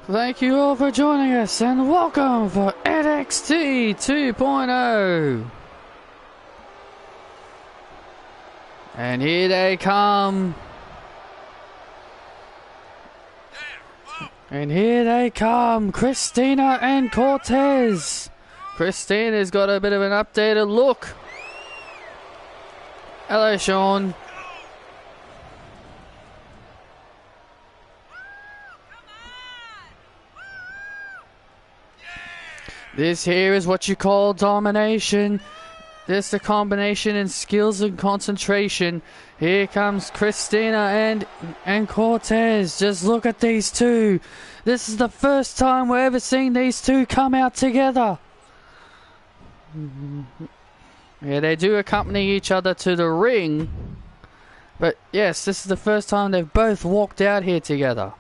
Thank you all for joining us and welcome for NXT 2.0. And here they come. And here they come, Christina and Cortez. Christina's got a bit of an updated look. Hello, Sean. This here is what you call domination. This is the combination in skills and concentration. Here comes Christina and Cortez. Just look at these two. This is the first time we're ever seeing these two come out together. Yeah, they do accompany each other to the ring. But yes, this is the first time they've both walked out here together.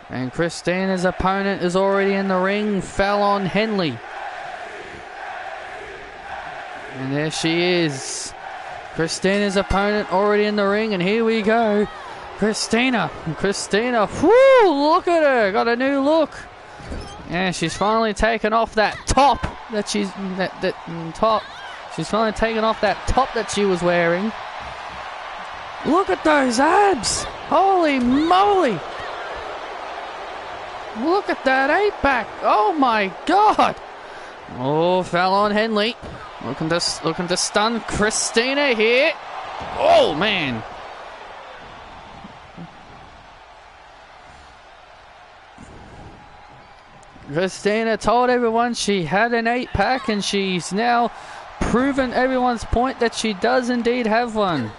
And Christina's opponent is already in the ring, Fallon Henley. And there she is. Christina's opponent already in the ring, and here we go. Christina, whoo, look at her, got a new look. Yeah, she's finally taken off that top that she's finally taken off that top that she was wearing. Look at those abs! Holy moly! Look at that 8-pack! Oh my god! Oh, Fallon Henley looking to stun Christina here. Oh man! Christina told everyone she had an 8-pack, and she's now proven everyone's point that she does indeed have one.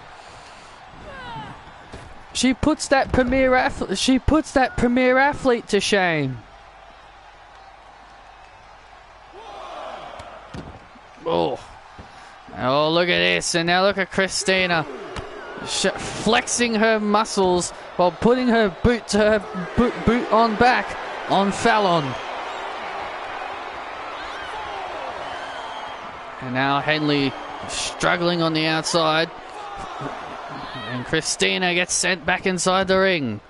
She puts that premier athlete to shame. Oh, look at this, and now look at Christina flexing her muscles while putting her boot on back on Fallon. And now Henley struggling on the outside. And Christina gets sent back inside the ring.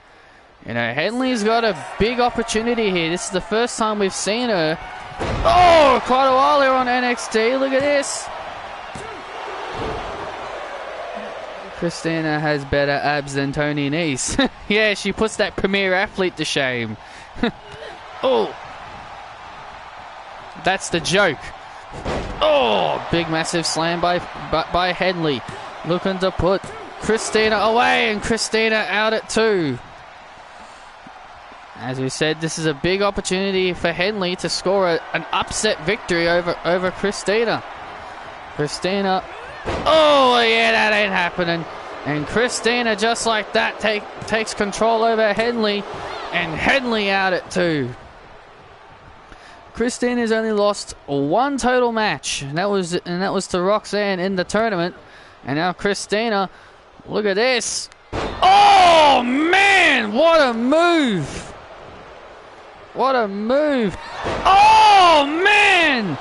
You know, Henley's got a big opportunity here. This is the first time we've seen her. Oh, quite a while here on NXT. Look at this. Christina has better abs than Tony Nese. Yeah, she puts that premier athlete to shame. Oh. That's the joke. Oh, big massive slam by Henley. Looking to put Christina away, and Christina out at 2. As we said, this is a big opportunity for Henley to score an upset victory over Christina. Christina, oh yeah, that ain't happening. And Christina, just like that, takes control over Henley, and Henley out at 2. Christina's only lost one total match, and that was to Roxanna in the tournament. And now Christina, look at this. Oh man, what a move! What a move! Oh man!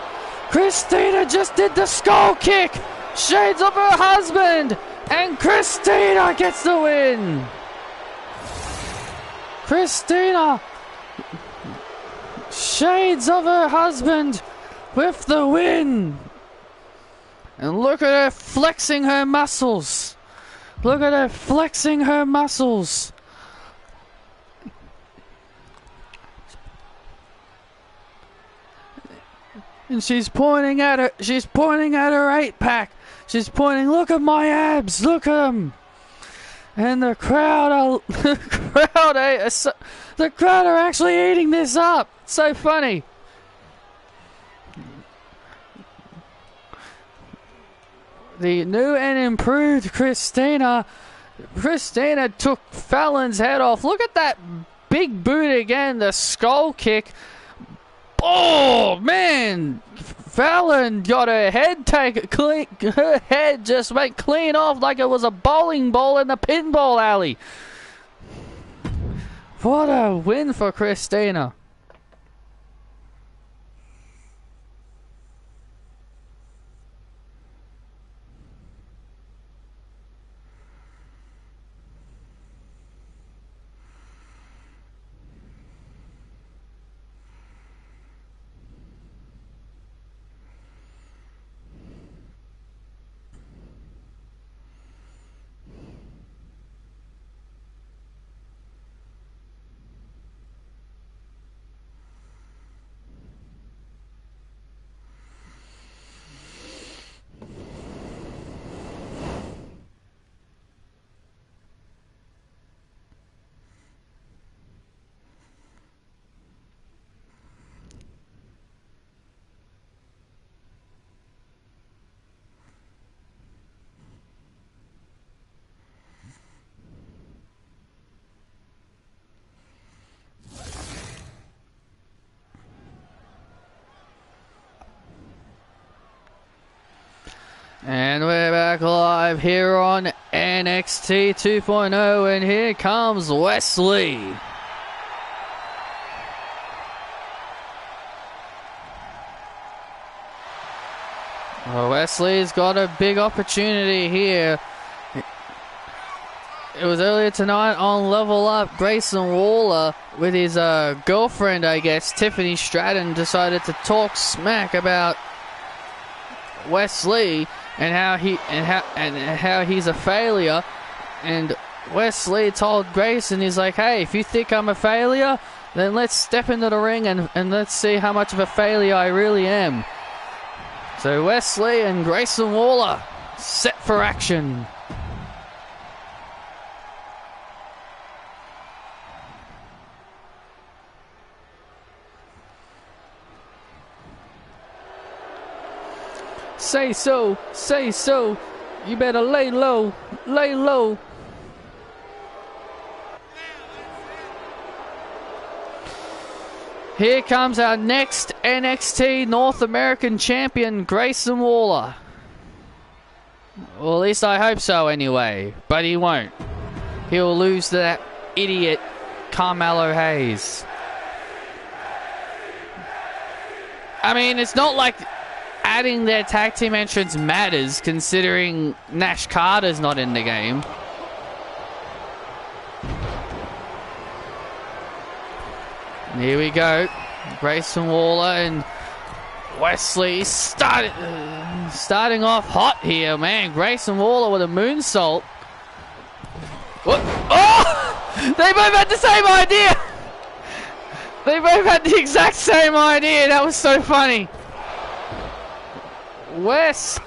Christina just did the skull kick! Shades of her husband! And Christina gets the win! Christina! Shades of her husband with the win! And look at her flexing her muscles! Look at her flexing her muscles! And she's pointing at her 8-pack. She's pointing, look at my abs, look at them. And the crowd are actually eating this up. It's so funny. The new and improved Christina took Fallon's head off. Look at that big boot again, the skull kick. Oh man, Fallon got her head clean. Her head just went clean off like it was a bowling ball in the pinball alley. What a win for Christina. live here on NXT 2.0, and here comes Wesley. Well, Wesley's got a big opportunity here. It was earlier tonight on Level Up, Grayson Waller with his girlfriend, I guess, Tiffany Stratton, decided to talk smack about Wesley and how he's a failure. And Wesley told Grayson, he's like, hey, if you think I'm a failure, then let's step into the ring and let's see how much of a failure I really am. So Wesley and Grayson Waller set for action. Say so, you better lay low, lay low. Here comes our next NXT North American champion, Grayson Waller. Well, at least I hope so anyway, but he won't. He'll lose to that idiot Carmelo Hayes. I mean, it's not like adding their tag team entrance matters, considering Nash Carter's not in the game. And here we go. Grayson Waller and Wesley starting off hot here, man. Grayson Waller with a moonsault. What? Oh! They both had the same idea! They both had the exact same idea. That was so funny. Wes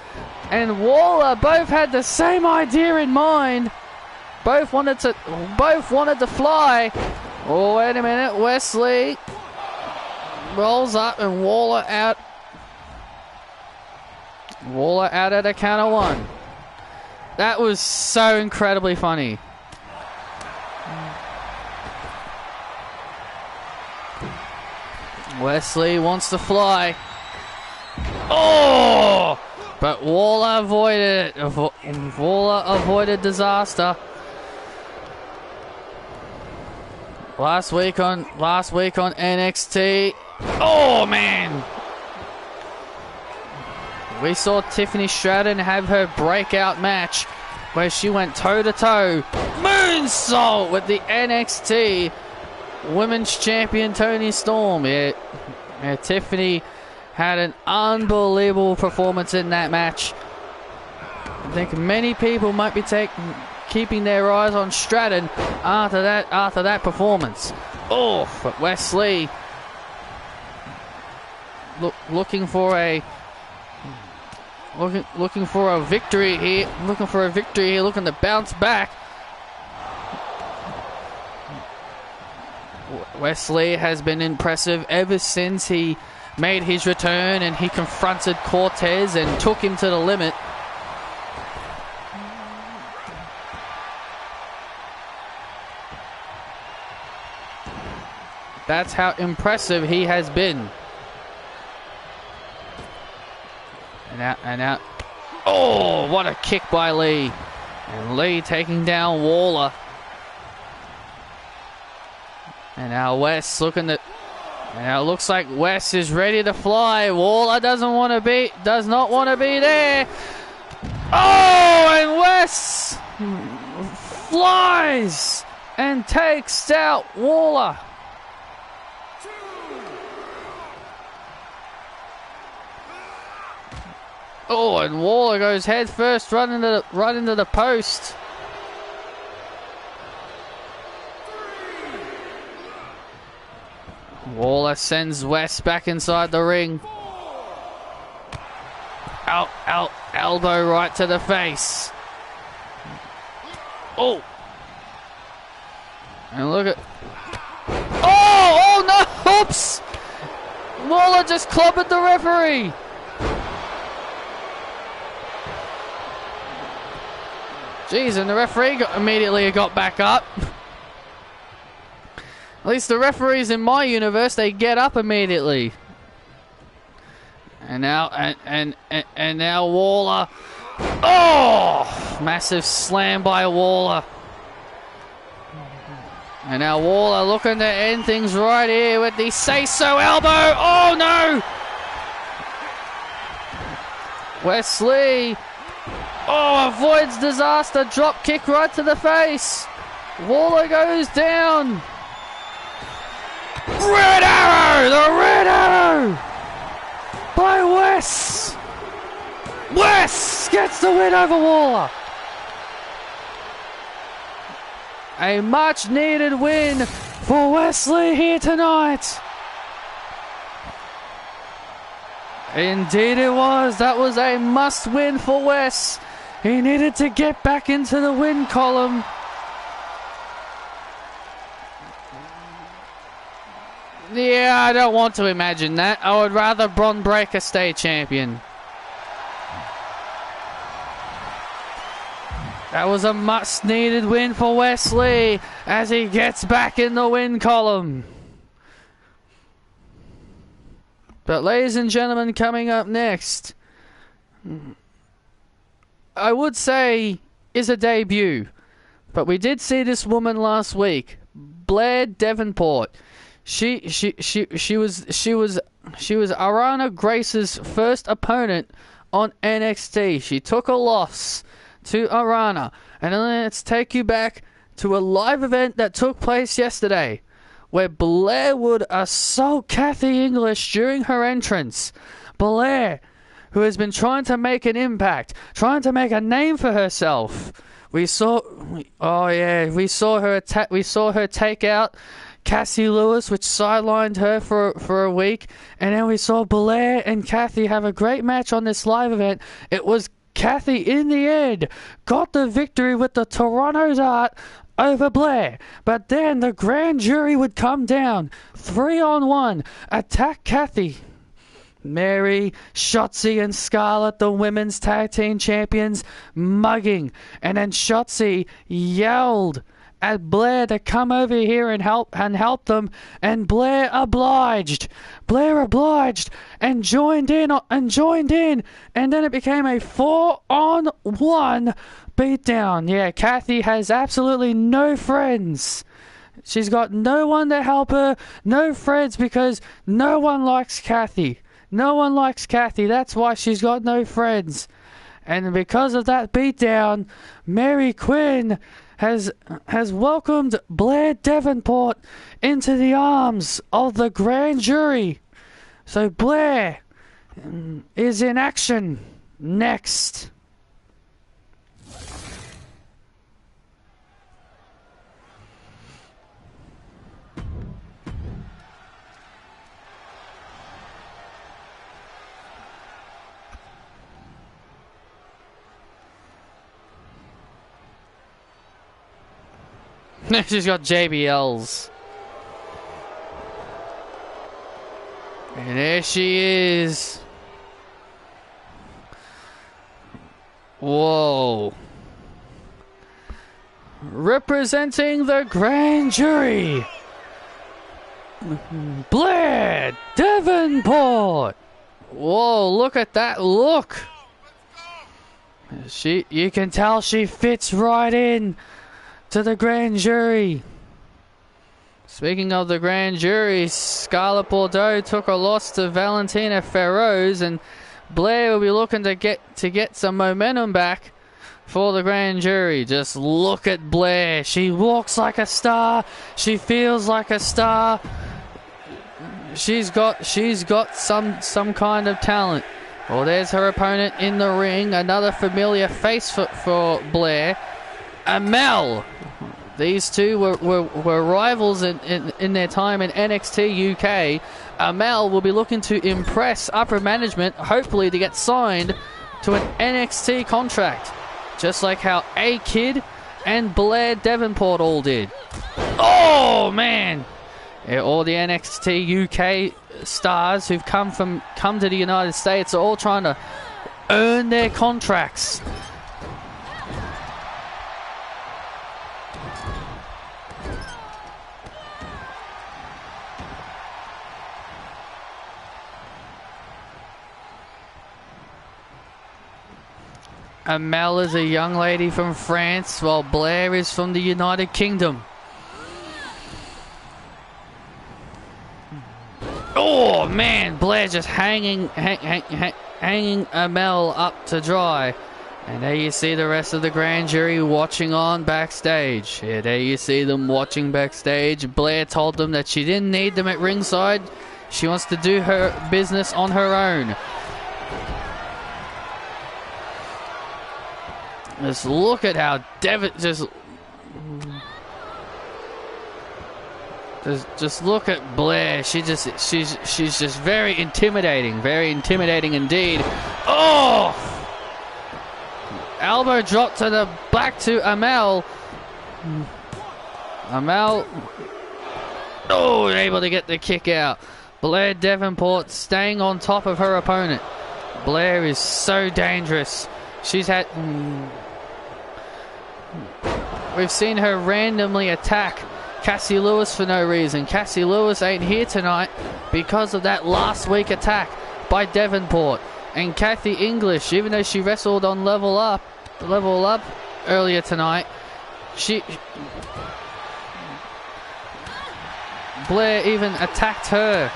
and Waller both had the same idea in mind. Both wanted to fly. Oh, wait a minute. Wesley rolls up and Waller out. Waller out at a count of one. That was so incredibly funny. Wesley wants to fly. Oh! But Waller avoided it. Waller avoided disaster. Last week on NXT. Oh man! We saw Tiffany Stratton have her breakout match where she went toe to toe, moonsault with the NXT Women's Champion Toni Storm. Yeah, Tiffany had an unbelievable performance in that match. I think many people might be keeping their eyes on Stratton after that performance. Oh, but Wesley looking for a victory here. Looking to bounce back. Wesley has been impressive ever since he made his return and he confronted Cortez and took him to the limit. That's how impressive he has been. And now, oh, what a kick by Lee. And Lee taking down Waller. And now Wes looking at. And now it looks like Wes is ready to fly. Waller does not want to be there. Oh, and Wes flies and takes out Waller. Oh, and Waller goes head first right into the post. Waller sends Wes back inside the ring. Elbow right to the face. Oh. And look at. Oh no! Oops! Waller just clobbered the referee. Jeez, and the referee immediately got back up. At least the referees in my universe, they get up immediately. And now Waller Oh! Massive slam by Waller. And now Waller looking to end things right here with the say-so elbow. Oh no! Wesley. Oh, avoids disaster. Drop kick right to the face. Waller goes down. Red Arrow! The Red Arrow! By Wes! Wes gets the win over Waller. A much needed win for Wesley here tonight. Indeed it was. That was a must win for Wes. He needed to get back into the win column. Yeah, I don't want to imagine that. I would rather Bron Breakker stay champion. That was a much needed win for Wesley as he gets back in the win column. But ladies and gentlemen, coming up next, I would say is a debut. But we did see this woman last week, Blair Davenport. She was Ariana Grace's first opponent on NXT. She took a loss to Ariana. And then let's take you back to a live event that took place yesterday, where Blair would assault Cathy English during her entrance. Blair, who has been trying to make an impact, trying to make a name for herself. We saw her take out Cassie Lewis, which sidelined her for a week, and then we saw Blair and Cathy have a great match on this live event. It was Cathy in the end got the victory with the Toronto Dart over Blair, but then the grand jury would come down 3-on-1, attack Cathy. Mary, Shotzi, and Scarlett, the women's tag team champions, mugging, and then Shotzi yelled at Blair to come over here and help them, and Blair obliged and joined in, and then it became a 4-on-1 beatdown. Yeah, Cathy has absolutely no friends. She's got no one to help her, no friends, because no one likes Cathy. No one likes Cathy. That's why she's got no friends. And because of that beatdown, Mary Quinn has welcomed Blair Davenport into the arms of the grand jury. So Blair is in action next. She's got JBLs. And there she is. Whoa. Representing the grand jury, Blair Davenport. Whoa, look at that look. You can tell she fits right in to the grand jury. Speaking of the grand jury, Scarlett Bordeaux took a loss to Valentina Feroz, and Blair will be looking to get some momentum back for the grand jury. Just look at Blair. She walks like a star. She feels like a star. She's got some kind of talent. Well, there's her opponent in the ring. Another familiar face for Blair. Amel. These two were rivals in their time in NXT UK. Amel will be looking to impress upper management, hopefully to get signed to an NXT contract, just like how A-Kid and Blair Davenport all did. Oh man! Yeah, all the NXT UK stars who've come to the United States are all trying to earn their contracts. Amel is a young lady from France, while Blair is from the United Kingdom. Oh man, Blair just hanging Amel up to dry. And there you see the rest of the grand jury watching on backstage. Yeah, there you see them watching backstage. Blair told them that she didn't need them at ringside. She wants to do her business on her own. Just look at how just look at Blair. She's just very intimidating indeed. Oh! Elbow drop to the back to Amel. Amel, oh, able to get the kick out. Blair Davenport staying on top of her opponent. Blair is so dangerous. She's had... We've seen her randomly attack Cassie Lewis for no reason. Cassie Lewis ain't here tonight because of that last week attack by Davenport. And Kathy English, even though she wrestled on Level Up earlier tonight, Blair even attacked her.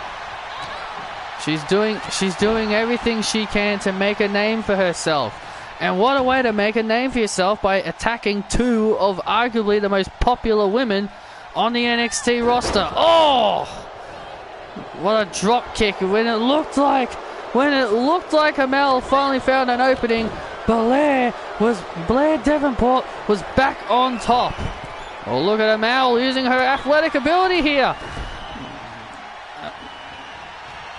She's doing everything she can to make a name for herself. And what a way to make a name for yourself, by attacking two of arguably the most popular women on the NXT roster. Oh! What a drop kick. When it looked like Amel finally found an opening, Blair Davenport was back on top. Oh, look at Amel using her athletic ability here.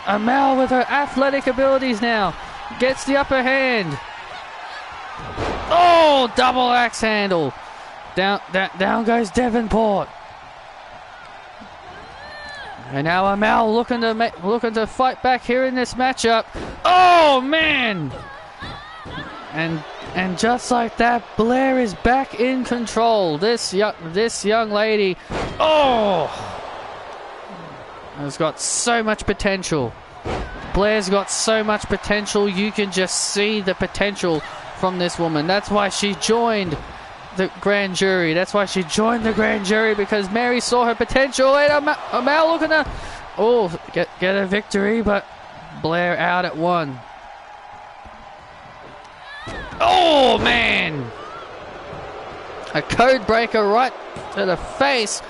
Amel with her athletic abilities now gets the upper hand. Oh, double axe handle. Down goes Davenport. And now Amel looking to fight back here in this matchup. Oh man! And just like that, Blair is back in control. This young lady, oh, has got so much potential. Blair's got so much potential. You can just see the potential from this woman. That's why she joined the grand jury. Because Mary saw her potential. And Amel looking to get a victory, but Blair out at one. Oh man! A code breaker right to the face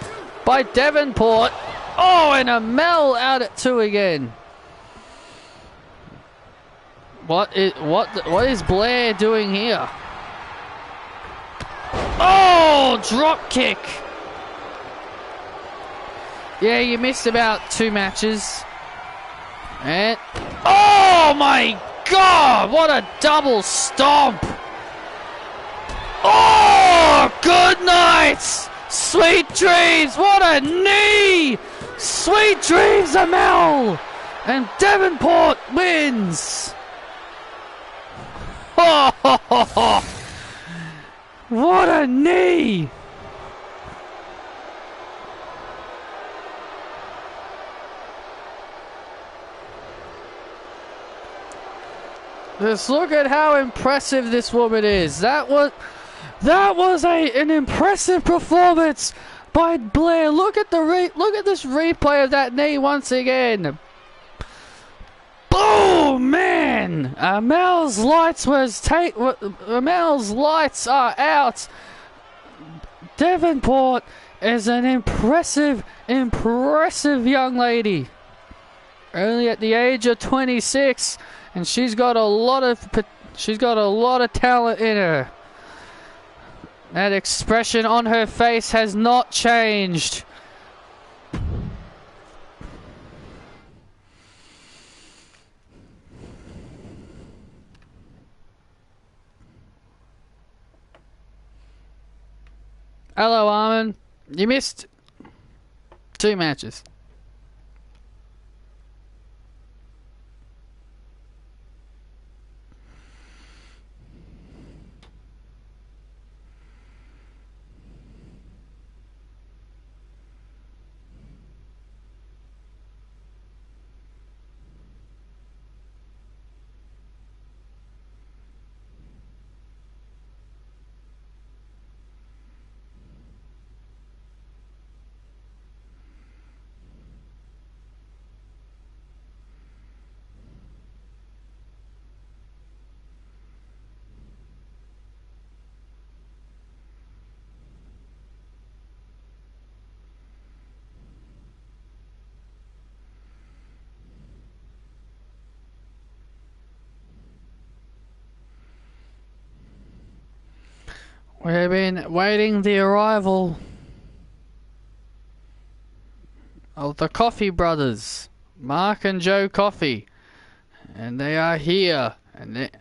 by Davenport. Oh, and Amel out at two again. What is Blair doing here? Oh, drop kick. Yeah, you missed about 2 matches. And oh my God, what a double stomp. Oh, good night. Sweet dreams. What a knee. Sweet dreams, Amel. And Davenport wins. Oh, what a knee! Just look at how impressive this woman is. That was an impressive performance by Blair. Look at this replay of that knee once again. Oh man! Amel's lights are out. Davenport is an impressive young lady. Only at the age of 26, and she's got a lot of talent in her. That expression on her face has not changed. Hello, Armin. You missed 2 matches. We've been waiting the arrival of the Coffee Brothers, Mark and Joe Coffey, and they are here. And they...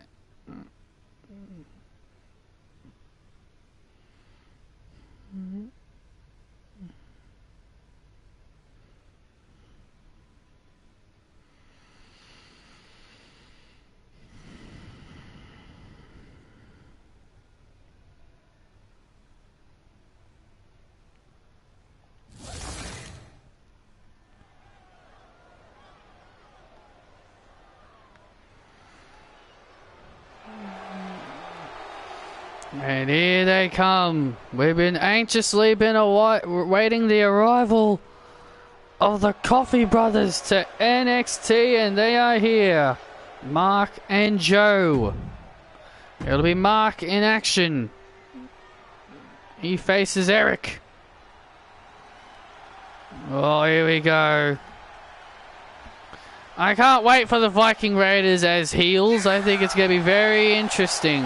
And here they come. We've been anxiously waiting the arrival of the Coffee Brothers to NXT, and they are here. Mark and Joe. It'll be Mark in action. He faces Eric. Oh, here we go. I can't wait for the Viking Raiders as heels. I think it's going to be very interesting.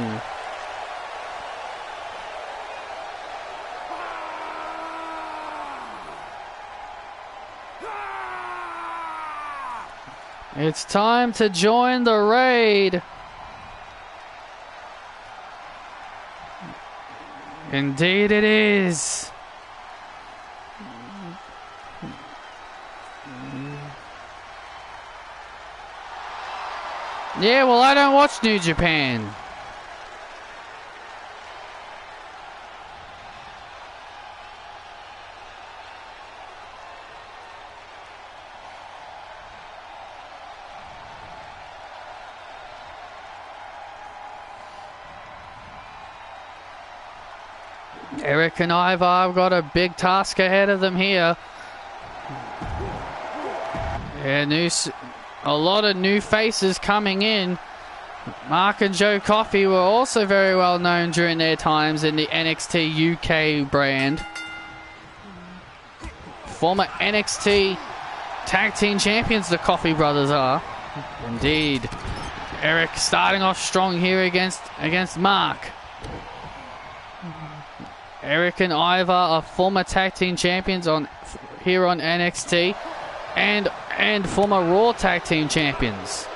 It's time to join the raid. Indeed it is. Yeah, well, I don't watch New Japan. Eric and Ivar have got a big task ahead of them here. Yeah, a lot of new faces coming in. Mark and Joe Coffey were also very well known during their times in the NXT UK brand. Former NXT Tag Team Champions, the Coffey Brothers are. Indeed. Eric starting off strong here against Mark. Eric and Ivar are former Tag Team Champions here on NXT and former Raw Tag Team Champions.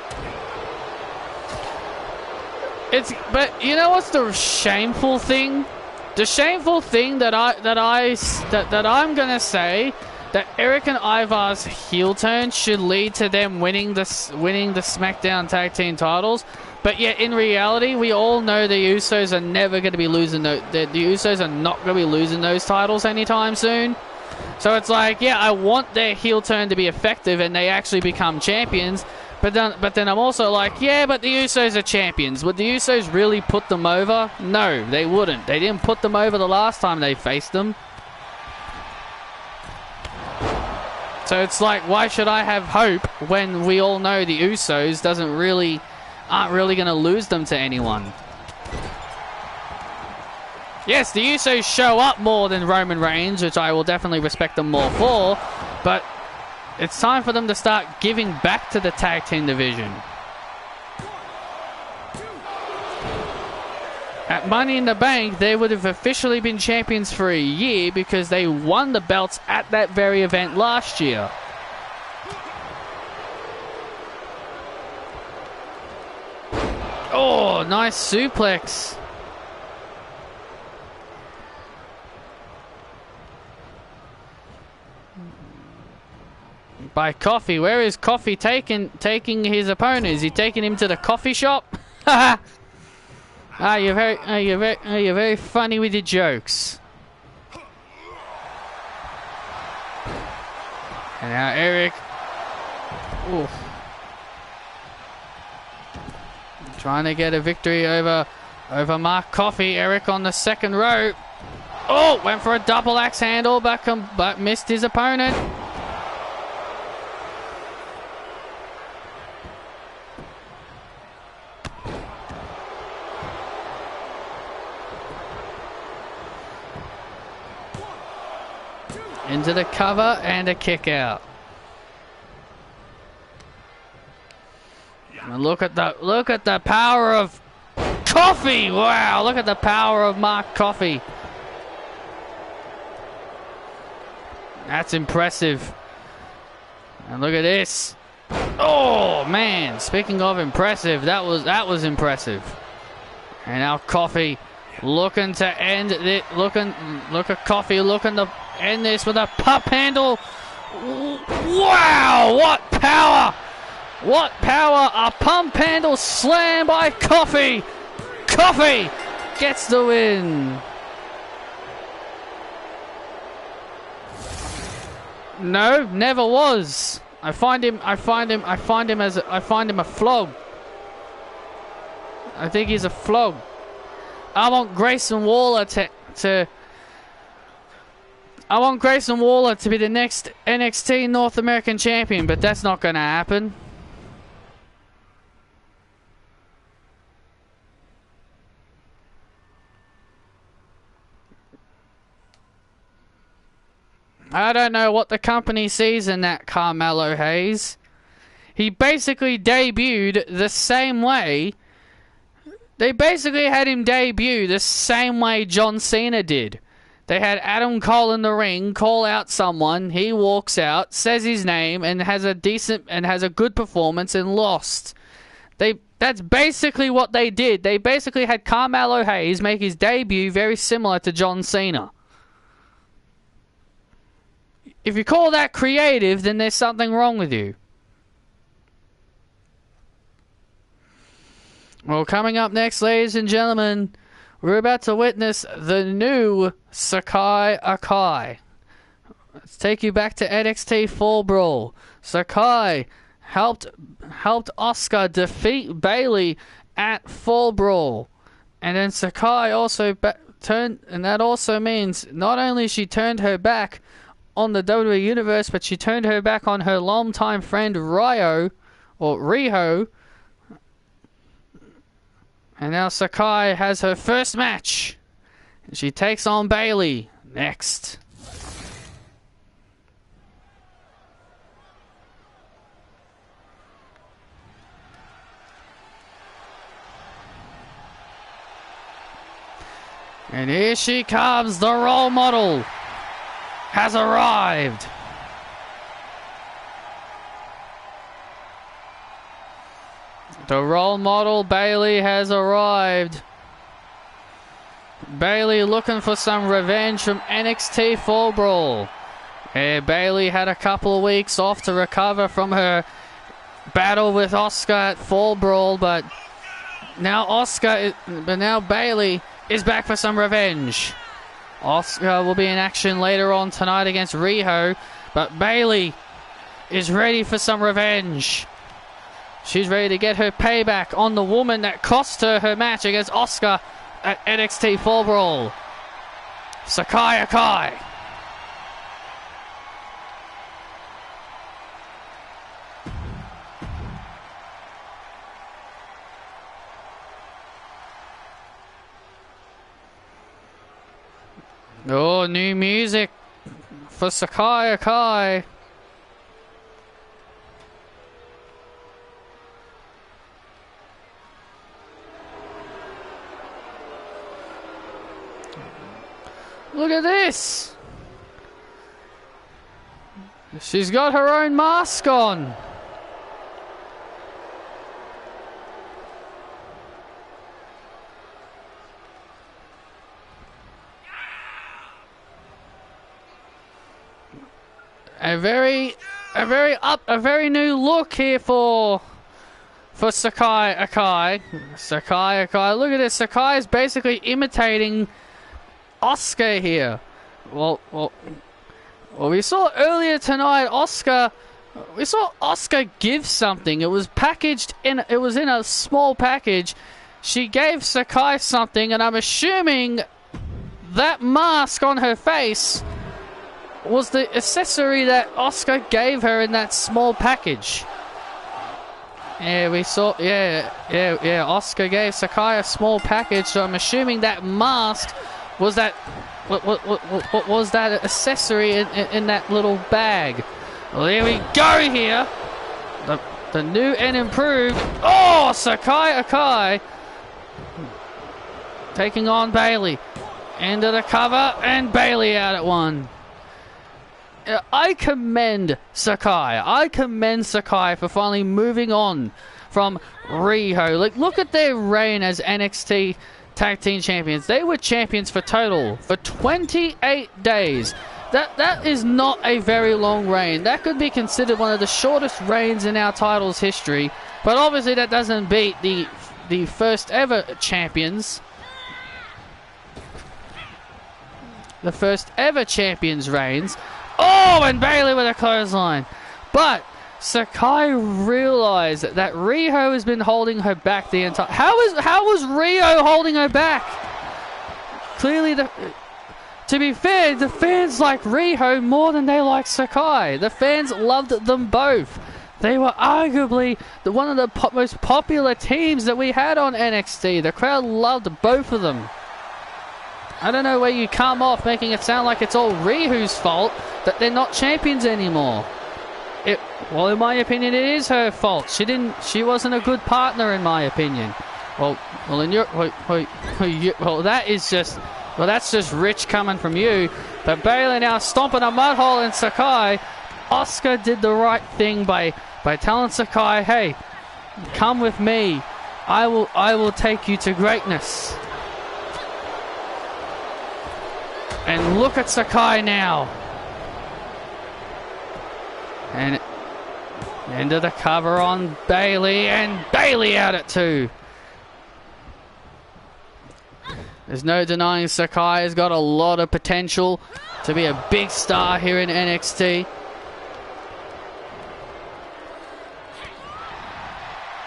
But you know what's the shameful thing? The shameful thing that I'm gonna say, that Eric and Ivar's heel turn should lead to them winning the SmackDown Tag Team titles. But yet, in reality, we all know the Usos are never going to be losing the Usos are not going to be losing those titles anytime soon. So it's like, yeah, I want their heel turn to be effective and they actually become champions. But then I'm also like, yeah, but the Usos are champions. Would the Usos really put them over? No, they wouldn't. They didn't put them over the last time they faced them. So it's like, why should I have hope when we all know the Usos aren't really going to lose them to anyone? Yes, the Usos show up more than Roman Reigns, which I will definitely respect them more for, but it's time for them to start giving back to the tag team division. At Money in the Bank, they would have officially been champions for a year because they won the belts at that very event last year. Oh, nice suplex. By Coffey. Where is Coffey taking his opponent? Is he taking him to the coffee shop? You're very funny with your jokes. And now Eric. Ooh. Trying to get a victory over Mark Coffey. Eric on the second rope. Oh, went for a double axe handle, but missed his opponent. Into the cover and a kick out. And look at the power of Coffey! Wow, look at the power of Mark Coffey. That's impressive. And look at this. Oh man, speaking of impressive, that was impressive. And now Coffey looking to end it. Look at Coffey looking to end this with a pump handle. Wow, what power! What power! A pump handle slam by Coffey. Coffey gets the win. No, never was. I find him a flog. I think he's a flog. I want Grayson Waller to be the next NXT North American champion, but that's not going to happen. I don't know what the company sees in that Carmelo Hayes. He basically debuted the same way. They basically had him debut the same way John Cena did. They had Adam Cole in the ring, call out someone, he walks out, says his name, and has a good performance and lost. That's basically what they did. They basically had Carmelo Hayes make his debut very similar to John Cena. If you call that creative, then there's something wrong with you. Well, coming up next, ladies and gentlemen, we're about to witness the new Saki Akai. Let's take you back to NXT Fall Brawl. Saki helped Asuka defeat Bayley at Fall Brawl. And then Saki also turned, and that also means not only she turned her back on the WWE Universe, but she turned her back on her longtime friend Riho. And now Sakai has her first match. She takes on Bayley next. And here she comes, the role model has arrived. The role model, Bayley, has arrived. Bayley looking for some revenge from NXT Fall Brawl. Bayley had a couple of weeks off to recover from her battle with Asuka at Fall Brawl, but now Bayley is back for some revenge. Asuka will be in action later on tonight against Riho, but Bayley is ready for some revenge. She's ready to get her payback on the woman that cost her her match against Asuka at NXT Fall Brawl. Saki Akai. Oh, new music for Saki Akai. Look at this. She's got her own mask on. A very new look here for Saki Akai. Saki Akai. Look at this. Sakai is basically imitating Asuka here. Well, we saw earlier tonight we saw Asuka give something. It was in a small package. She gave Sakai something, and I'm assuming that mask on her face was the accessory that Asuka gave her in that small package. Yeah, we saw. Yeah. Asuka gave Sakai a small package, so I'm assuming that mask was that. What was that accessory in that little bag? Well, here we go. Here, the new and improved. Oh, Saki Akai taking on Bayley. Into the cover, and Bayley out at 1. I commend Sakai. I commend Sakai for finally moving on from Riho. Like, look at their reign as NXT Tag Team Champions. They were champions for 28 days. That is not a very long reign. That could be considered one of the shortest reigns in our title's history. But obviously that doesn't beat the first ever champions. The first ever champions reigns. Oh, and Bayley with a clothesline. But Sakai realized that Riho has been holding her back the entire... How was Riho holding her back? Clearly, to be fair, the fans like Riho more than they like Sakai. The fans loved them both. They were arguably one of the most popular teams that we had on NXT. The crowd loved both of them. I don't know where you come off making it sound like it's all Riho's fault that they're not champions anymore. Well, in my opinion, it is her fault. She wasn't a good partner, in my opinion. Well, that's just rich coming from you. But Bayley now stomping a mud hole in Sakai. Asuka did the right thing by telling Sakai, hey, come with me. I will take you to greatness. And look at Sakai now. And into the cover on Bayley, and Bayley out at 2. There's no denying Sakai has got a lot of potential to be a big star here in NXT.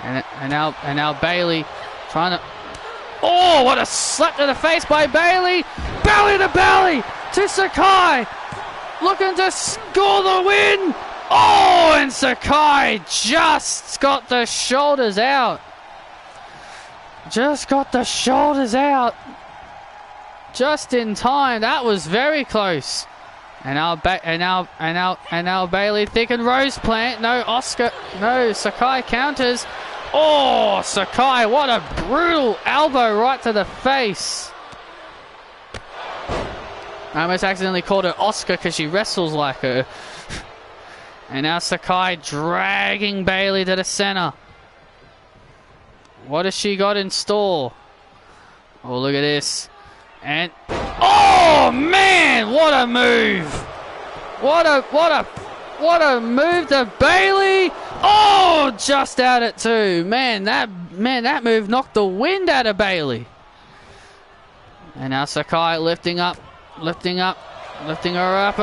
And now Bayley trying to... Oh, what a slap to the face by Bayley! Belly to belly to Sakai! Looking to score the win! Oh, and Sakai just got the shoulders out. Just got the shoulders out. Just in time. That was very close. And now Bayley thinking rose plant. No, Sakai counters. Oh, Sakai, what a brutal elbow right to the face. I almost accidentally called her Asuka because she wrestles like her. And now Sakai dragging Bayley to the center. What has she got in store? Oh, look at this. And oh man, what a move! What a move to Bayley! Oh, just out at 2. Man, that move knocked the wind out of Bayley. And now Sakai lifting her up. And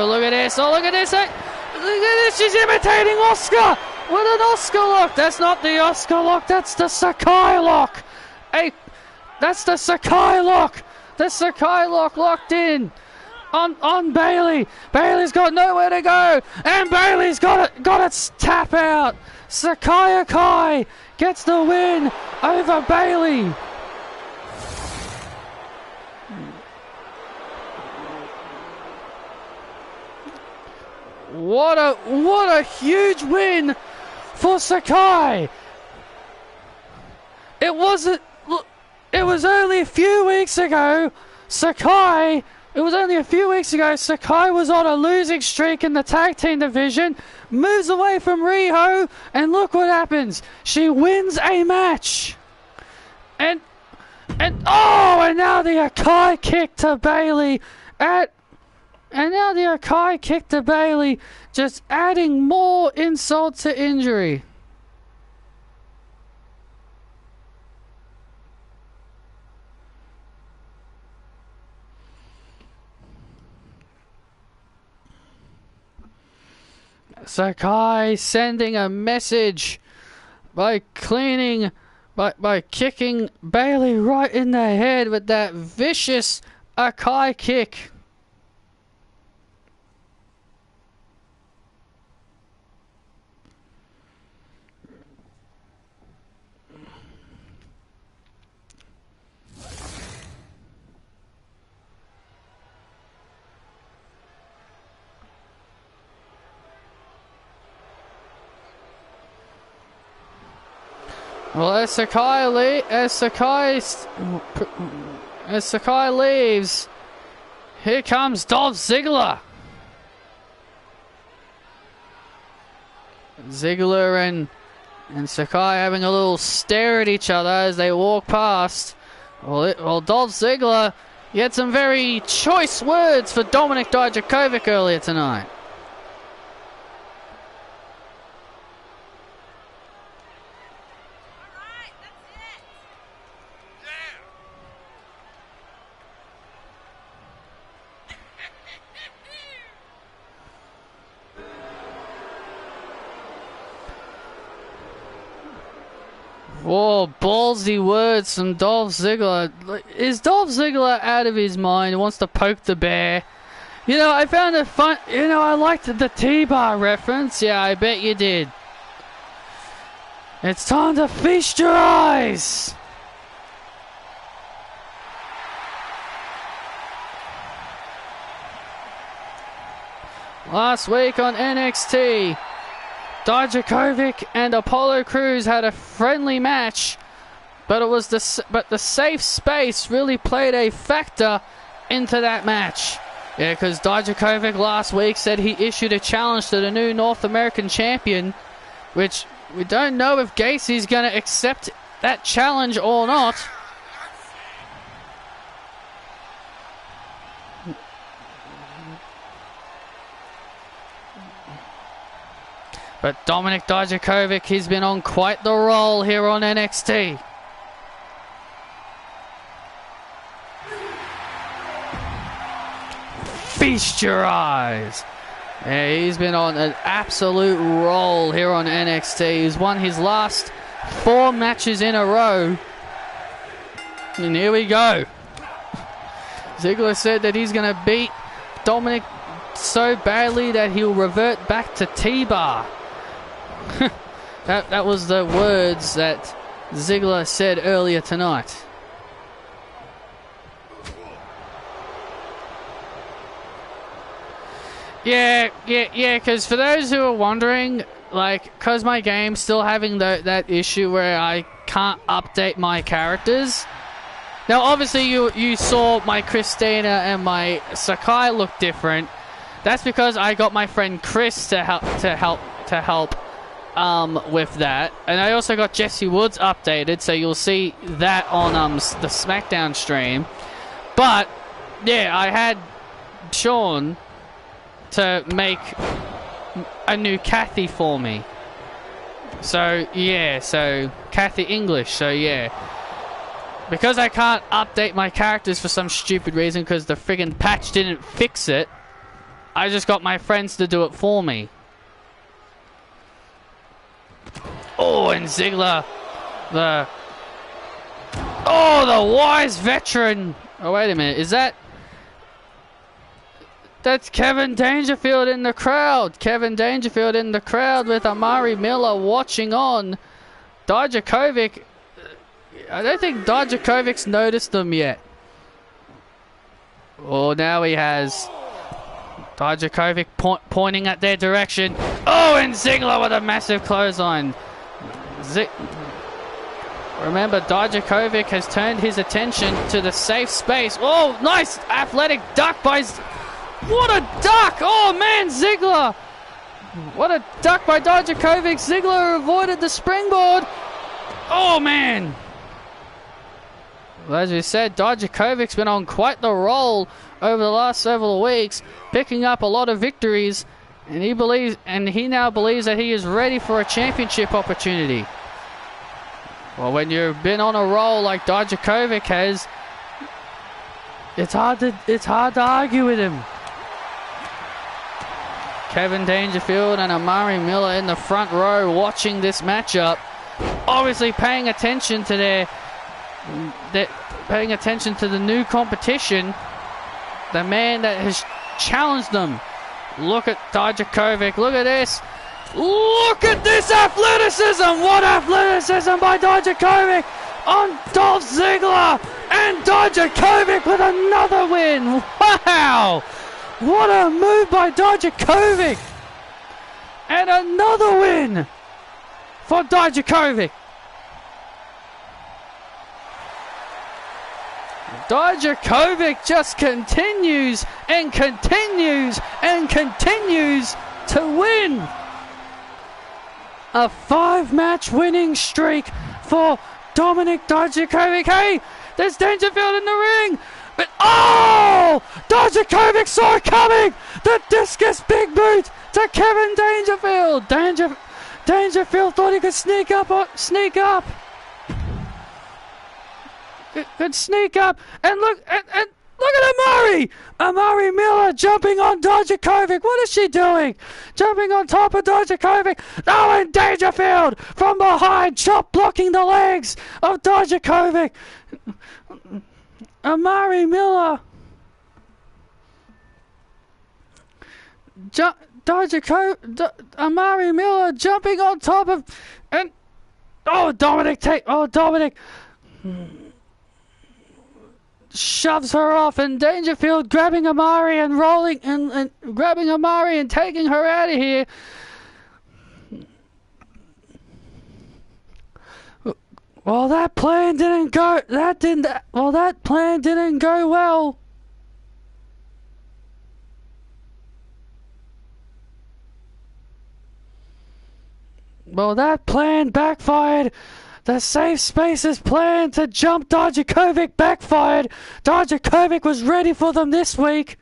look at this. Oh, look at this. Look at this. She's imitating Asuka with an Asuka lock. That's not the Asuka lock. That's the Sakai lock. Hey, that's the Sakai lock. The Sakai lock locked in on Bayley. Bayley's got nowhere to go, and Bayley's got its tap out. Sakai Akai gets the win over Bayley. What a huge win for Sakai. It was only a few weeks ago Sakai was on a losing streak in the tag team division, moves away from Riho, and look what happens. She wins a match. And now the Akai kick to Bayley just adding more insult to injury. Sakai sending a message by kicking Bayley right in the head with that vicious Akai kick. Well, as Sakai As Sakai leaves, here comes Dolph Ziggler. Ziggler and Sakai having a little stare at each other as they walk past. Well, Dolph Ziggler, he had some very choice words for Dominik Dijakovic earlier tonight. Whoa, ballsy words from Dolph Ziggler. Is Dolph Ziggler out of his mind? He wants to poke the bear. You know, I found it fun. You know, I liked the T-bar reference. Yeah, I bet you did. It's time to feast your eyes. Last week on NXT, Dijakovic and Apollo Crews had a friendly match, but the safe space really played a factor into that match. Yeah, because Dijakovic last week said he issued a challenge to the new North American champion, which we don't know if Gacy's going to accept that challenge or not. But Dominik Dijakovic, he's been on quite the roll here on NXT. Feast your eyes. Yeah, he's been on an absolute roll here on NXT. He's won his last 4 matches in a row. And here we go. Ziggler said that he's going to beat Dominik so badly that he'll revert back to T-bar. that was the words that Ziggler said earlier tonight. Yeah, because for those who are wondering, like, because my game's still having that issue where I can't update my characters. Now, obviously, you saw my Christina and my Sakai look different. That's because I got my friend Chris to help with that, and I also got Jesse Woods updated, so you'll see that on the SmackDown stream. But yeah, I had Sean to make a new Kathy for me. So yeah, so Kathy English. So yeah, because I can't update my characters for some stupid reason because the friggin' patch didn't fix it, I just got my friends to do it for me. Oh, and Ziggler, the wise veteran. Oh, wait a minute, that's Kevin Dangerfield in the crowd. Kevin Dangerfield in the crowd with Amari Miller watching on. Dijakovic, I don't think Dijakovic's noticed them yet. Oh, now he has. Dijakovic pointing at their direction. Oh, and Ziggler with a massive clothesline. Remember, Dijakovic has turned his attention to the safe space. Oh, nice athletic duck by... What a duck! Oh, man, Ziggler! What a duck by Dijakovic. Ziggler avoided the springboard. Oh, man! Well, as we said, Dijakovic's been on quite the roll over the last several weeks, picking up a lot of victories, and he now believes that he is ready for a championship opportunity. Well, when you've been on a roll like Dijakovic has, it's hard to argue with him. Kevin Dangerfield and Amari Miller in the front row watching this matchup, obviously paying attention to the new competition, the man that has challenged them. Look at Dijakovic. Look at this. Look at this athleticism. What athleticism by Dijakovic on Dolph Ziggler. And Dijakovic with another win. Wow. What a move by Dijakovic. And another win for Dijakovic. Dijakovic just continues and continues and continues to win. A 5-match winning streak for Dominic Dijakovic. Hey, there's Dangerfield in the ring. But oh! Dijakovic saw it coming! The discus big boot to Kevin Dangerfield. Dangerfield thought he could sneak up. Could sneak up and look at Amari! Amari Miller jumping on Dijakovic. What is she doing? Jumping on top of Dijakovic. Oh, and Dangerfield from behind, chop blocking the legs of Dijakovic. Amari Miller. Amari Miller jumping on top of, and Dominic shoves her off, and Dangerfield grabbing Amari and rolling and grabbing Amari and taking her out of here. Well, that plan didn't go. That plan didn't go well. Well, that plan backfired. The safe spaces plan to jump Dijakovic backfired. Dijakovic was ready for them this week.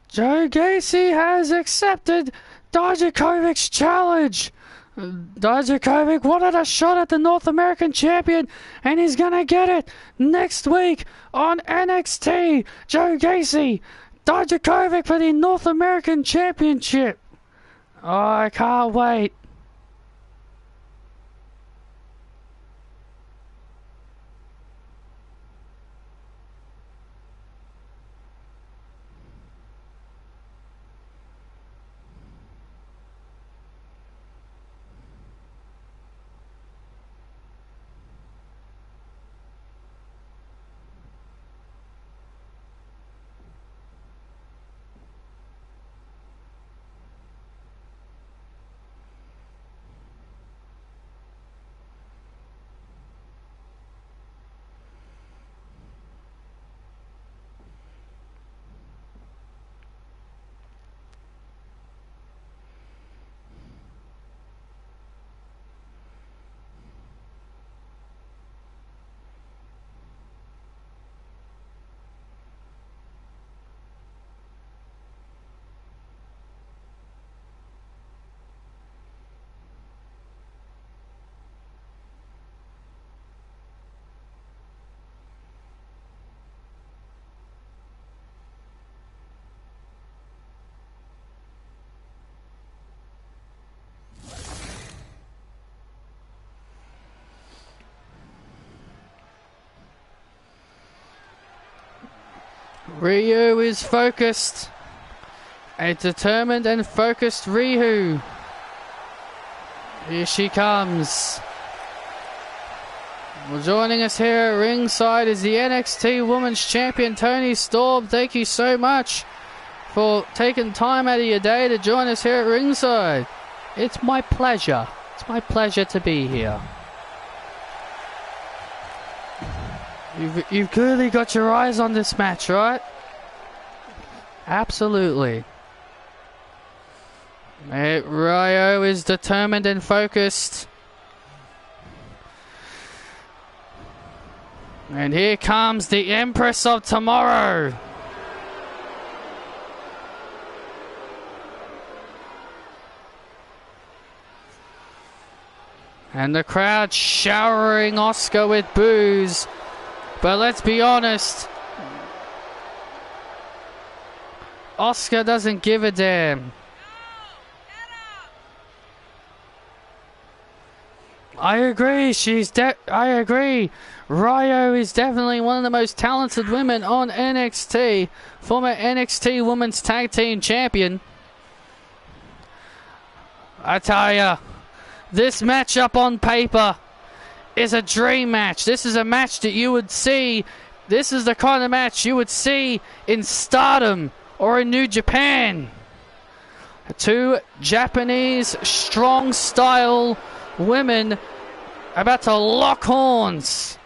Joe Gacy has accepted Dijakovic's challenge. Dijakovic wanted a shot at the North American champion, and he's gonna get it next week on NXT. Joe Gacy, Dijakovic for the North American Championship. Oh, I can't wait. Riho is focused. A determined and focused Riho. Here she comes. Well, joining us here at ringside is the NXT Women's Champion, Toni Storm. Thank you so much for taking time out of your day to join us here at ringside. It's my pleasure. It's my pleasure to be here. You've clearly got your eyes on this match, right? Absolutely. Riho is determined and focused. And here comes the Empress of Tomorrow. And the crowd showering Asuka with boos. But let's be honest, Asuka doesn't give a damn. I agree, I agree. Riho is definitely one of the most talented women on NXT. Former NXT Women's Tag Team Champion. I tell ya, this matchup on paper is a dream match. This is a match that you would see. This is the kind of match you would see in Stardom or in New Japan. Two Japanese strong style women about to lock horns.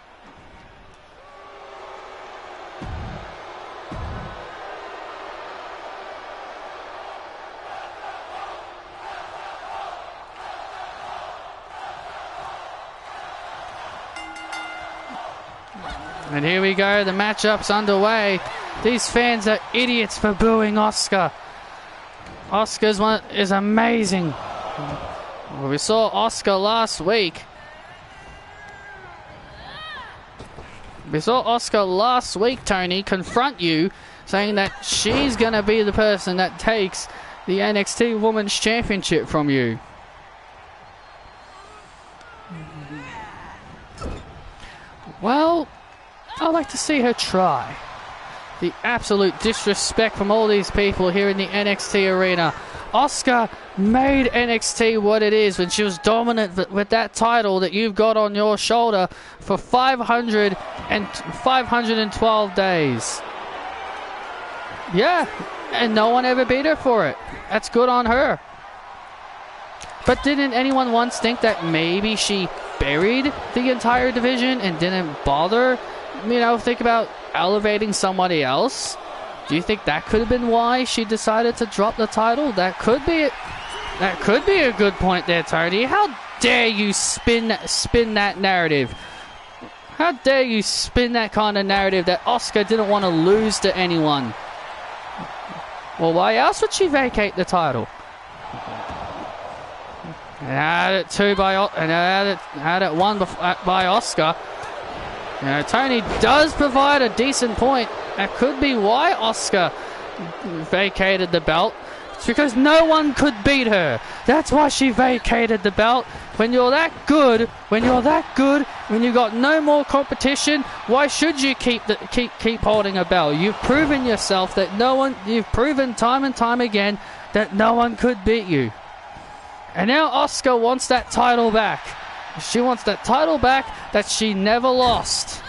And here we go, the matchup's underway. These fans are idiots for booing Asuka. Asuka's one is amazing. Well, we saw Asuka last week. We saw Asuka last week, Tony, confront you, saying that she's going to be the person that takes the NXT Women's Championship from you. Well, I'd like to see her try. The absolute disrespect from all these people here in the NXT arena. Asuka made NXT what it is when she was dominant with that title that you've got on your shoulder for 512 days. Yeah, and no one ever beat her for it. That's good on her. But didn't anyone once think that maybe she buried the entire division and didn't bother? You know, think about elevating somebody else. Do you think that could have been why she decided to drop the title? That could be it. That could be a good point there, Tony. How dare you spin that narrative? How dare you spin that kind of narrative that Asuka didn't want to lose to anyone? Well, why else would she vacate the title? And had it won by Asuka. You know, Tony does provide a decent point. That could be why Asuka vacated the belt. It's because no one could beat her. That's why she vacated the belt. When you're that good, when you got no more competition, why should you keep holding a belt? You've proven yourself that you've proven time and time again that no one could beat you. And now Asuka wants that title back. She wants that title back that she never lost.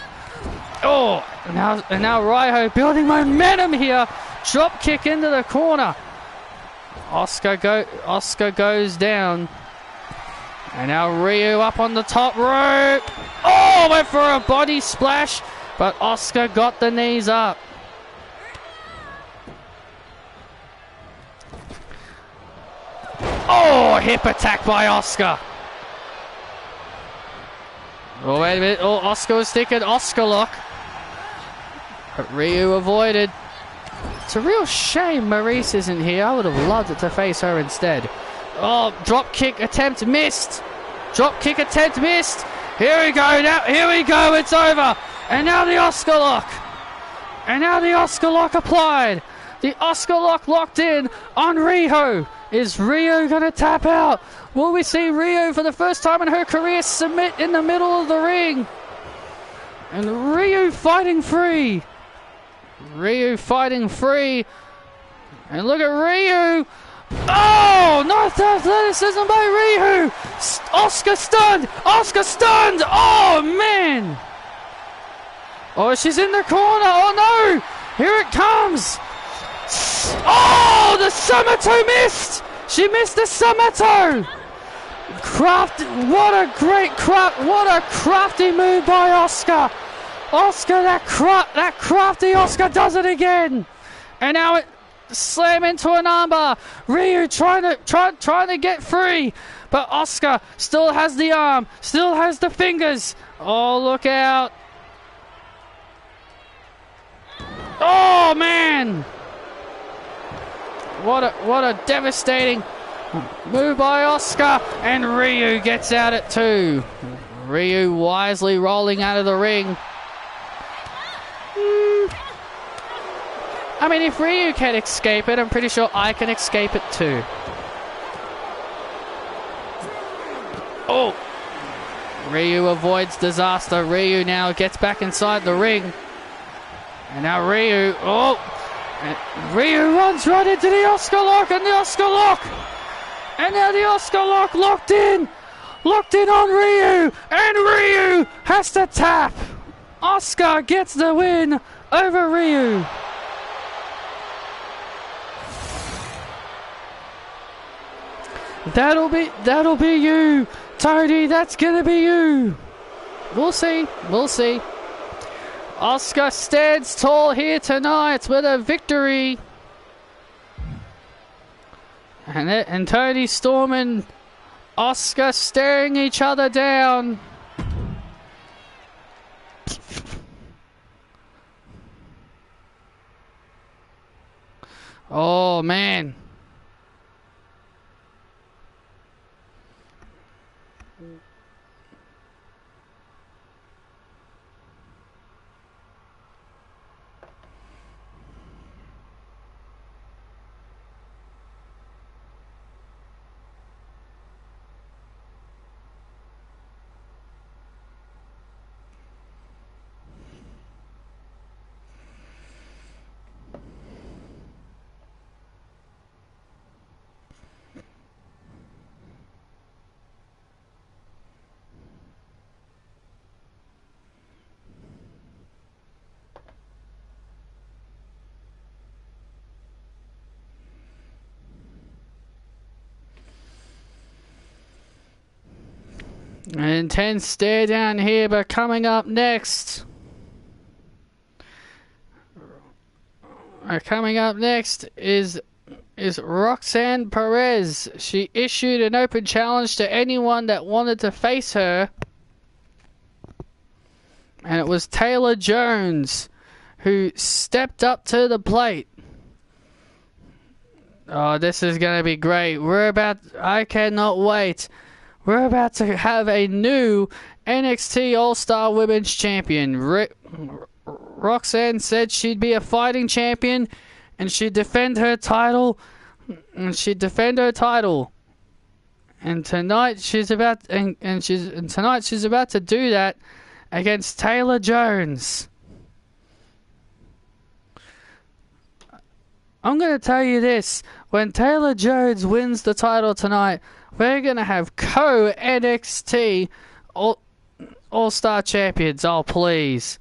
Oh, and now Riho building momentum here. Drop kick into the corner. Asuka goes down. And now Riho up on the top rope. Oh, went for a body splash, but Asuka got the knees up. Oh, hip attack by Asuka. Oh, wait a minute. Oh, Asuka was thinking Asuka lock. But Riho avoided. It's a real shame Maurice isn't here. I would have loved it to face her instead. Oh, drop kick attempt missed. Drop kick attempt missed. Here we go. Now, here we go. It's over. And now the Asuka lock. And now the Asuka lock applied. The Asuka lock locked in on Riho. Is Riho going to tap out? Will we see Riho for the first time in her career submit in the middle of the ring? And Riho fighting free. Riho fighting free. And look at Riho. Oh, nice athleticism by Riho. Asuka stunned. Asuka stunned. Oh, man. Oh, she's in the corner. Oh, no. Here it comes. Oh, the Summerto missed. She missed the Summerto. What a crafty move by Asuka. Asuka, that crafty Asuka does it again. And now it slam into an armbar. Riho trying to get free, but Asuka still has the arm, still has the fingers. Oh, look out. Oh, man. What a devastating Move by Asuka, and Riho gets out at 2. Riho wisely rolling out of the ring. I mean, if Riho can escape it, I'm pretty sure I can escape it too. Oh! Riho avoids disaster. Riho now gets back inside the ring. And now Riho, and Riho runs right into the Asuka lock, and the Asuka lock! And now the Asuka lock locked in on Riho, and Riho has to tap. Asuka gets the win over Riho. That'll be you, Tony. That's gonna be you. We'll see. Asuka stands tall here tonight with a victory. And Tony Storm and Asuka staring each other down. Oh, man. An intense stare down here, but coming up next. Is Roxanne Perez. She issued an open challenge to anyone that wanted to face her. And it was Taylor Jones who stepped up to the plate. Oh, this is going to be great. I cannot wait. We're about to have a new NXT All-Star Women's Champion. Roxanne said she'd be a fighting champion and she'd defend her title. And tonight she's about to do that against Taylor Jones. I'm going to tell you this. When Taylor Jones wins the title tonight, we're going to have co-NXT All-Star Champions. Oh, please.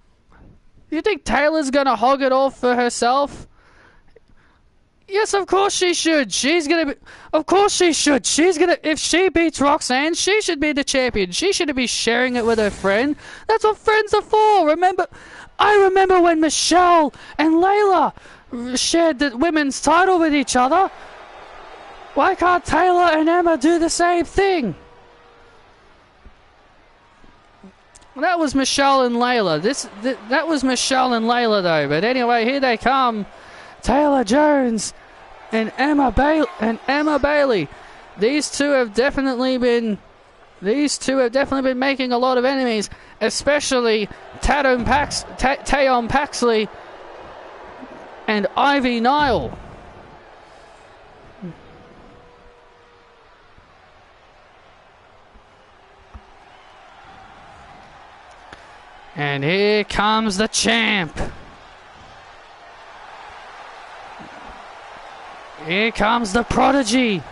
You think Taylor's going to hog it all for herself? Yes, of course she should. Of course she should. If she beats Roxanne, she should be the champion. She shouldn't be sharing it with her friend. That's what friends are for. I remember when Michelle and Layla shared the women's title with each other. Why can't Taylor and Emma do the same thing? That was Michelle and Layla. That was Michelle and Layla though. But anyway, here they come. Taylor Jones and Emma Bayley. These two have definitely been making a lot of enemies, especially Tayon Paxley and Ivy Nile. And here comes the champ. Here comes the prodigy.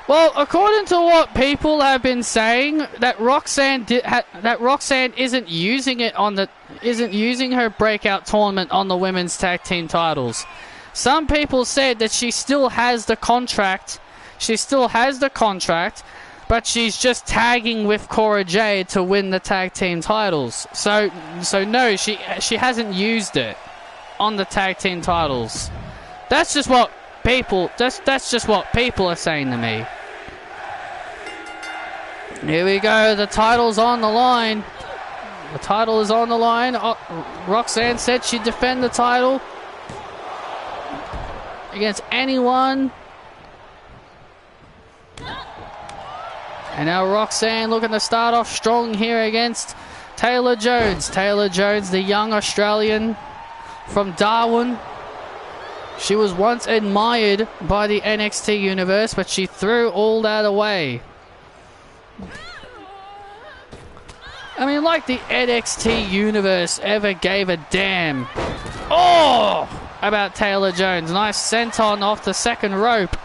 Well, according to what people have been saying, that Roxanne isn't using her breakout tournament on the women's tag team titles. Some people said that she still has the contract. But she's just tagging with Cora Jade to win the tag team titles. So no, she hasn't used it on the tag team titles. That's just what people are saying to me. Here we go. The title's on the line. The title is on the line. Roxanne said she'd defend the title. against anyone. And now Roxanne looking to start off strong here against Taylor Jones. Taylor Jones, the young Australian from Darwin. She was once admired by the NXT universe, but she threw all that away. I mean, like the NXT universe ever gave a damn. Oh! About Taylor Jones. Nice senton off the second rope.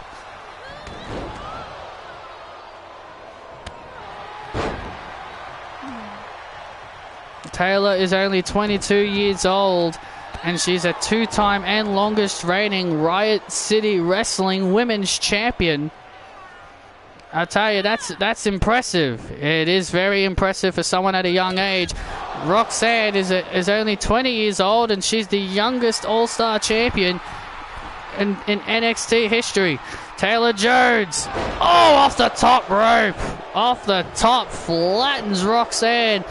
Taylor is only 22 years old, and she's a two-time and longest reigning Riot City Wrestling Women's Champion. I'll tell you, that's impressive. It is very impressive for someone at a young age. Roxanne is only 20 years old, and she's the youngest All-Star champion in NXT history. Taylor Jones, oh, off the top rope. Off the top, flattens Roxanne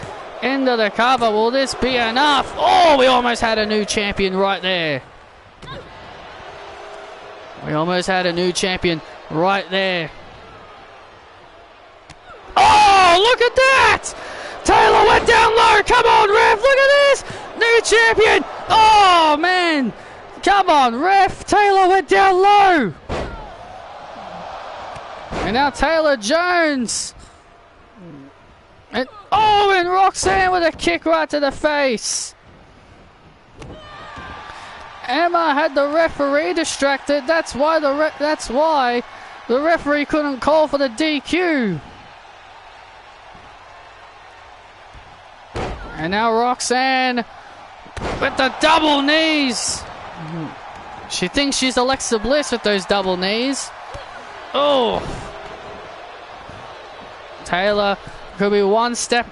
into the cover. Will this be enough? Oh, we almost had a new champion right there. We almost had a new champion right there. Oh, look at that! Taylor went down low. Come on, ref. Look at this. New champion. Oh, man. Come on, ref. Taylor went down low. And now Taylor Jones. And Roxanne with a kick right to the face. Emma had the referee distracted. That's why the referee couldn't call for the DQ. And now Roxanne with the double knees. She thinks she's Alexa Bliss with those double knees. Oh. Taylor could be one step.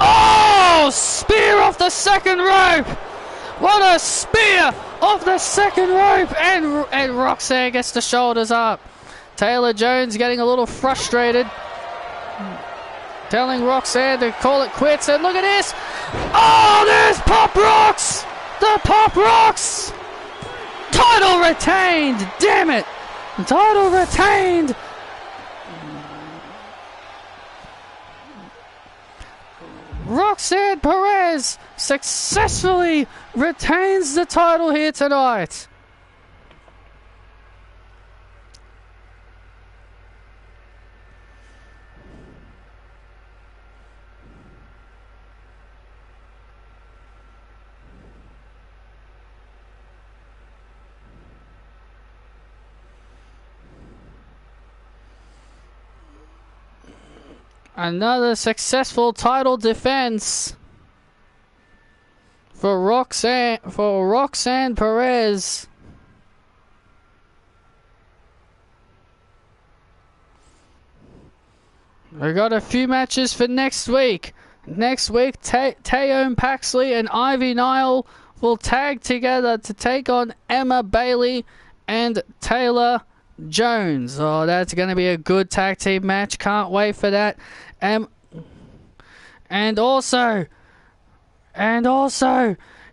Oh! Spear off the second rope. What a spear off the second rope. And Roxanne gets the shoulders up. Taylor Jones getting a little frustrated. Telling Roxanne to call it quits, and look at this! Oh, there's Pop Rocks! The Pop Rocks! Title retained! Damn it! Title retained! Roxanne Perez successfully retains the title here tonight. Another successful title defense for Roxanne Perez. We got a few matches for next week. Next week, Taeyeon Paxley and Ivy Nile will tag together to take on Emma Bayley and Taylor Jones. Oh, that's going to be a good tag team match. Can't wait for that. And also,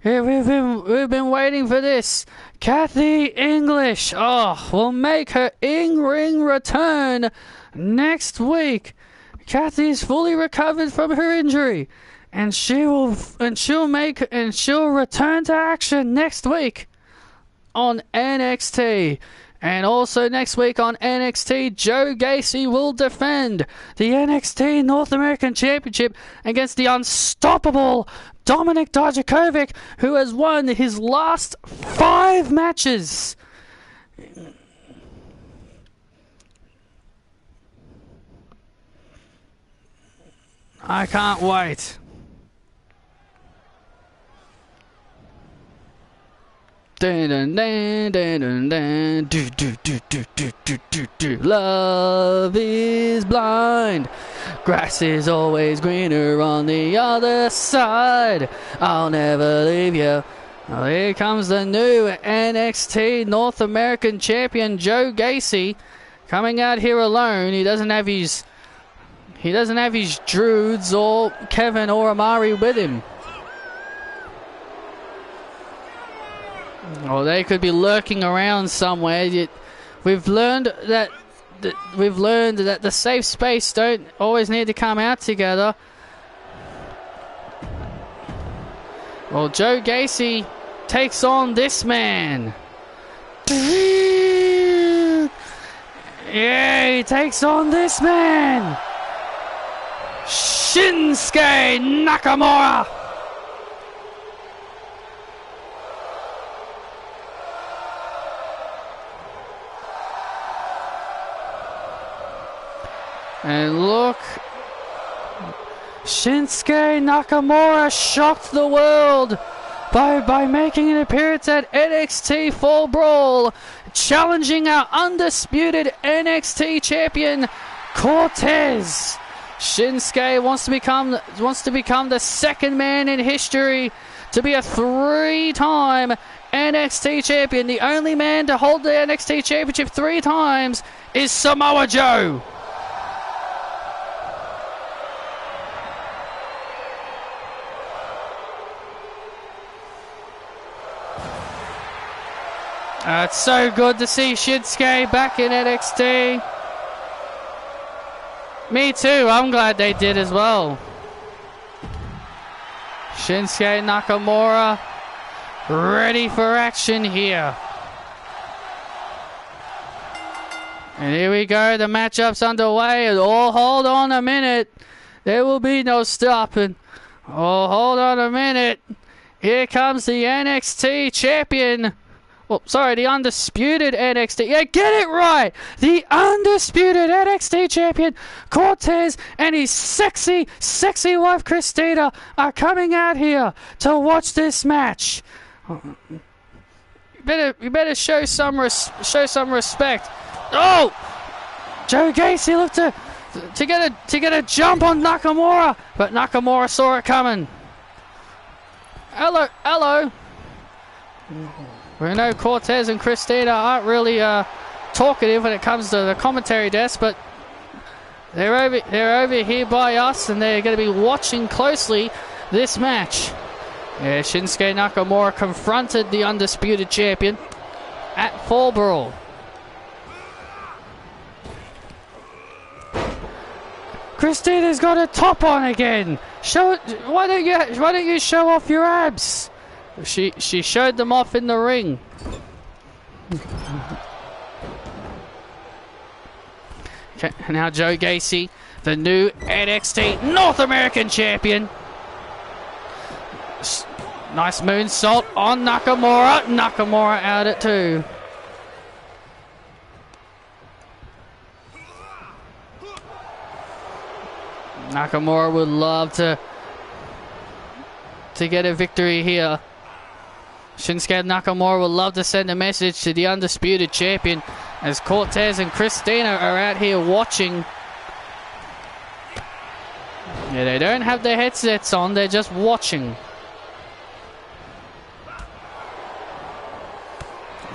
we've been waiting for this. Kathy English, will make her in-ring return next week. Kathy's fully recovered from her injury, and she'll return to action next week on NXT. And also next week on NXT, Joe Gacy will defend the NXT North American Championship against the unstoppable Dominik Dijakovic, who has won his last 5 matches. I can't wait. Dun, dun, dun, dun, dun, dun. Do, do, do, do, do, do, do, do. Love is blind. Grass is always greener on the other side. I'll never leave you. Well, here comes the new NXT North American Champion Joe Gacy coming out here alone. He doesn't have his Druids or Kevin or Amari with him. Or they could be lurking around somewhere. We've learned that the safe space don't always need to come out together. Well, Joe Gacy takes on this man. Yeah, he takes on this man. Shinsuke Nakamura. And look, Shinsuke Nakamura shocked the world by making an appearance at NXT Fall Brawl, challenging our undisputed NXT champion, Cortez. Shinsuke wants to become the second man in history to be a 3-time NXT champion. The only man to hold the NXT championship 3 times is Samoa Joe. It's so good to see Shinsuke back in NXT. Me too, I'm glad they did as well. Shinsuke Nakamura ready for action here. And here we go, the matchup's underway. Oh, hold on a minute. There will be no stopping. Oh, hold on a minute. Here comes the NXT champion. Oh, sorry, the undisputed NXT. Yeah, get it right. The undisputed NXT champion, Cortez, and his sexy, sexy wife, Christina, are coming out here to watch this match. You better show some respect. Oh, Joe Gacy looked to get a jump on Nakamura, but Nakamura saw it coming. Hello. We know Cortez and Christina aren't really talkative when it comes to the commentary desk, but they're over here by us, and they're going to be watching closely this match. Yeah, Shinsuke Nakamura confronted the undisputed champion at Fall Brawl. Christina's got a top on again. Show it. Why don't you show off your abs? She showed them off in the ring. Okay, now Joe Gacy, the new NXT North American champion. Nice moonsault on Nakamura. Nakamura out at 2. Nakamura would love to get a victory here. Shinsuke Nakamura would love to send a message to the undisputed champion as Cortez and Christina are out here watching. Yeah, they don't have their headsets on, they're just watching.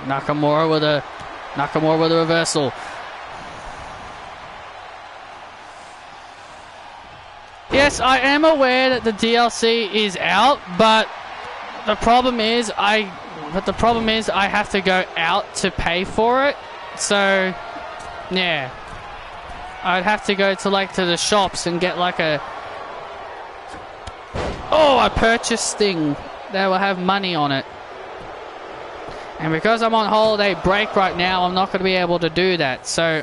Nakamura with a reversal. Yes, I am aware that the DLC is out, but the problem is I have to go out to pay for it. So, yeah, I'd have to go to the shops and get a purchase thing that will have money on it. And because I'm on holiday break right now, I'm not going to be able to do that. So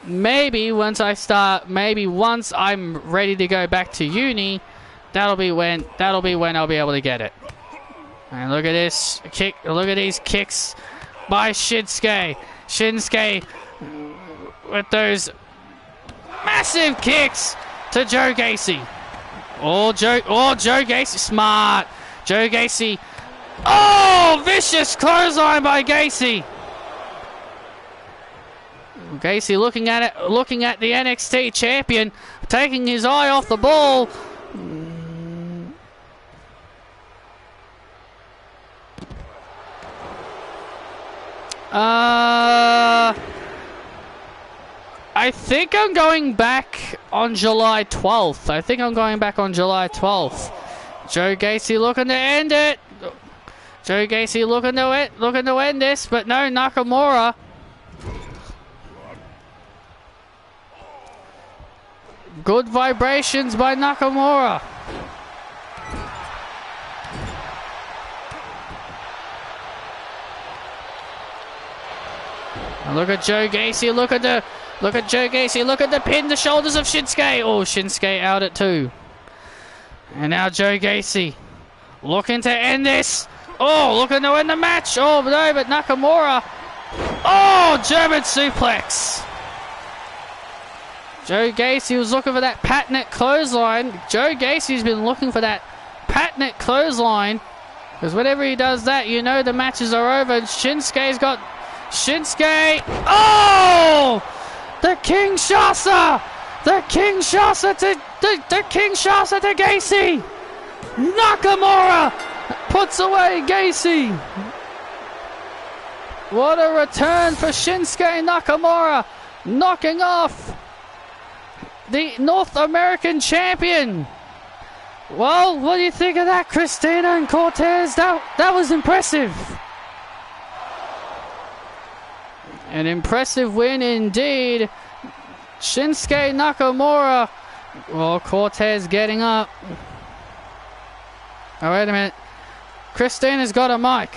maybe once I'm ready to go back to uni, that'll be when I'll be able to get it. And look at this kick! Look at these kicks by Shinsuke. Shinsuke with those massive kicks to Joe Gacy. Joe Gacy, smart. Joe Gacy. Oh, vicious clothesline by Gacy. Gacy looking at the NXT champion, taking his eye off the ball. I think I'm going back on July 12th. Joe Gacy looking to end it. Joe Gacy looking to end this, but no, Nakamura. Good vibrations by Nakamura. And look at Joe Gacy, look at Joe Gacy, look at the pin, the shoulders of Shinsuke. Oh, Shinsuke out at 2. And now Joe Gacy looking to end this. Oh, looking to end the match. Oh, no, but Nakamura. Oh, German suplex. Joe Gacy was looking for that patented clothesline. Joe Gacy's been looking for that patented clothesline. Because whenever he does that, you know the matches are over. And Shinsuke's got... Shinsuke. Oh! The Kinshasa! The Kinshasa to Gacy! Nakamura puts away Gacy. What a return for Shinsuke Nakamura, knocking off the North American champion. Well, what do you think of that, Christina and Cortez? That was impressive. An impressive win indeed. Shinsuke Nakamura. Well, Cortez getting up. Oh, wait a minute. Christina's got a mic.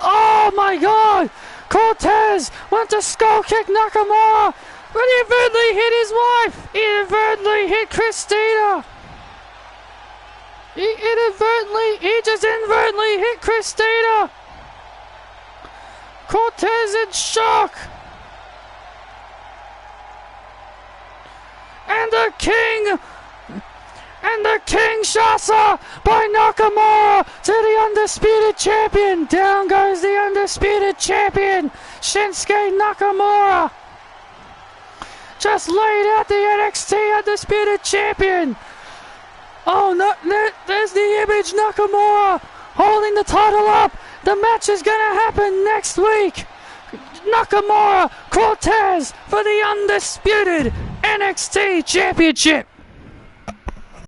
Oh my God! Cortez went to skull kick Nakamura, but he inadvertently hit his wife. He inadvertently hit Christina. He just inadvertently hit Christina. Cortez in shock. And the Kinshasa by Nakamura to the undisputed champion. Down goes the undisputed champion, Shinsuke Nakamura. Just laid out the NXT undisputed champion. Oh, no, there's the image, Nakamura holding the title up. The match is going to happen next week. Nakamura, Cortez for the undisputed NXT championship.